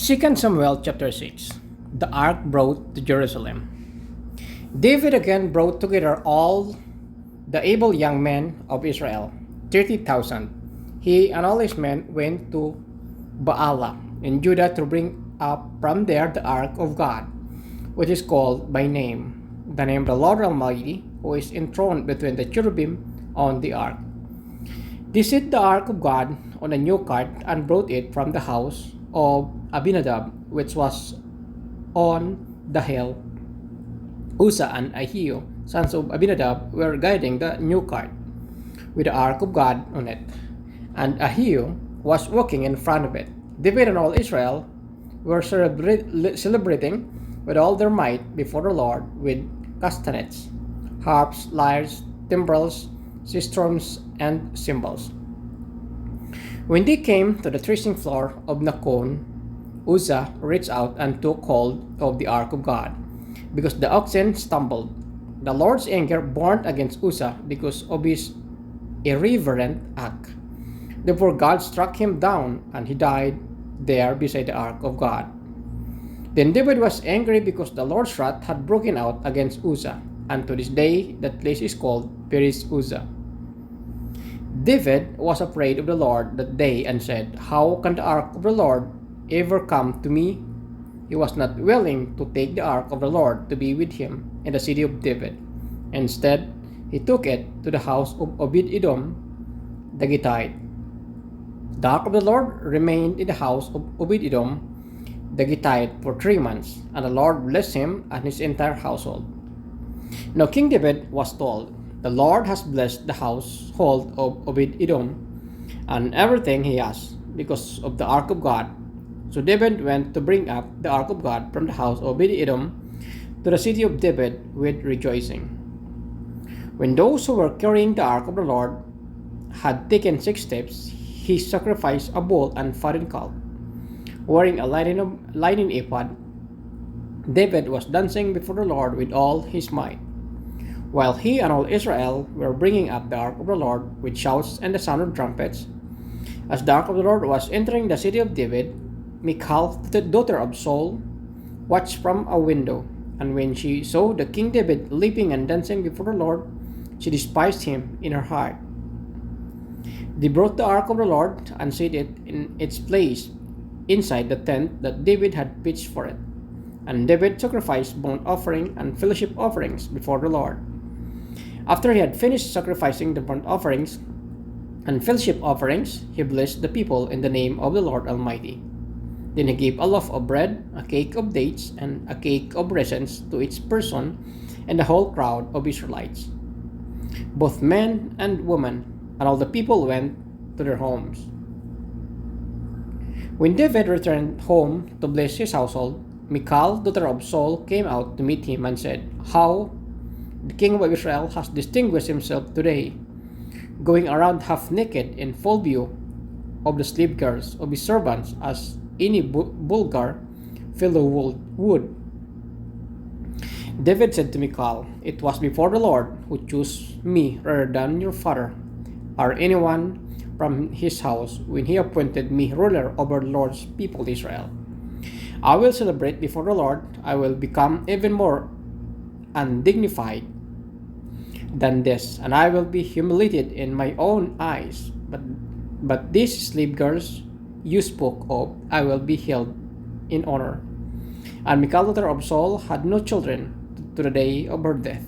2 Samuel chapter 6. The ark brought to Jerusalem. David again brought together all the able young men of Israel, 30,000. He and all his men went to Baalah in Judah to bring up from there the ark of God, which is called by name, the name of the Lord Almighty, who is enthroned between the cherubim on the ark. They set the ark of God on a new cart and brought it from the house of Abinadab, which was on the hill. Uzzah and Ahio, sons of Abinadab, were guiding the new cart with the ark of God on it, and Ahio was walking in front of it. David and all Israel were celebrating with all their might before the Lord with castanets, harps, lyres, timbrels, sistrums, and cymbals. When they came to the threshing floor of Nakon, Uzzah reached out and took hold of the ark of God, because the oxen stumbled. The Lord's anger burned against Uzzah because of his irreverent act. Therefore God struck him down, and he died there beside the ark of God. Then David was angry because the Lord's wrath had broken out against Uzzah, and to this day that place is called Perez Uzzah. David was afraid of the Lord that day and said, "How can the ark of the Lord ever come to me?" He was not willing to take the ark of the Lord to be with him in the city of David. Instead, he took it to the house of Obed-Edom the Gittite. The ark of the Lord remained in the house of Obed-Edom the Gittite for 3 months, and the Lord blessed him and his entire household. Now King David was told, "The Lord has blessed the household of Obed-Edom and everything he has because of the ark of God." So David went to bring up the ark of God from the house of Obed-Edom to the city of David with rejoicing. When those who were carrying the ark of the Lord had taken 6 steps, he sacrificed a bull and fattened calf. Wearing a linen ephod, David was dancing before the Lord with all his might, while he and all Israel were bringing up the ark of the Lord with shouts and the sound of trumpets. As the ark of the Lord was entering the city of David, Michal, the daughter of Saul, watched from a window, and when she saw the King David leaping and dancing before the Lord, she despised him in her heart. They brought the ark of the Lord and set it in its place inside the tent that David had pitched for it. And David sacrificed burnt offering and fellowship offerings before the Lord. After he had finished sacrificing the burnt offerings and fellowship offerings, he blessed the people in the name of the Lord Almighty. Then he gave a loaf of bread, a cake of dates, and a cake of raisins to each person and the whole crowd of Israelites, both men and women, and all the people went to their homes. When David returned home to bless his household, Michal, daughter of Saul, came out to meet him and said, "How the king of Israel has distinguished himself today, going around half naked in full view of the slave girls of his servants as any Bulgar fellow would." David said to Michal, "It was before the Lord who chose me rather than your father or anyone from his house when he appointed me ruler over the Lord's people Israel. I will celebrate before the Lord. I will become even more undignified than this, and I will be humiliated in my own eyes. But these slave girls you spoke of, I will be held in honor." And Michal, daughter of Saul, had no children to the day of her death.